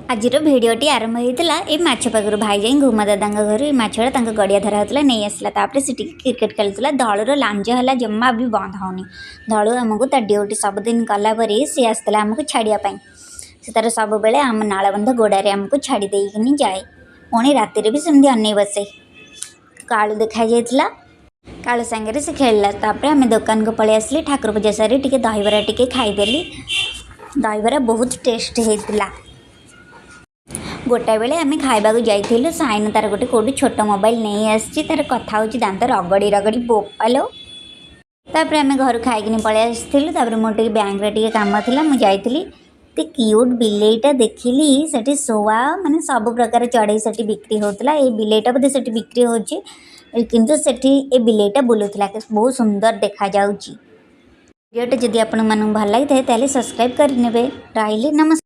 आजिर भिडटी आरंभ होता ये माछ पाखर भाई जाई घुमा दादा घर माछटा गड़िया धरा होता नहीं आसला से क्रिकेट खेलुला धलूर लांज है जमा भी बंद होनी धलू आमको ता ड्यूटी सबुदिन कलापर सी आसला आमको छाड़ापी से तार सब बेले आम नालबंध गोड़े आमको छाड़ी देकिन जाए पुणी राति भी सेमती अन बसे कालू देखा जाइला कालू सांगे से खेलला आम दुकान को पलि आसली ठाकुर पूजा सारी टे दहीबरा टे खाईदेली दहीबरा बहुत टेस्ट होता गोटाए बेले आम खाइबा जाइलु साइन तार गोटे कौटी छोट मोबाइल नहीं आसी तार कथा हो दांत रगड़ी रगड़ी बोपालो तापर आम घर खाइकिन पलि आसलु मोटे बैंक रे काम था मुझे ते क्यूट बिलेईटा देखिली सेठी सोआ माने सब प्रकार चढ़ई सेठी बिक्री होता ये बिलेईटा बोधे सेठी बिक्री होची किंतु सेठी ए बिलेईटा बुलुथला बहुत सुंदर देखा जाउची। वीडियोटा जदि आपण मानू भल लगी ताले सब्सक्राइब करनेबे। रहिले नमस्कार।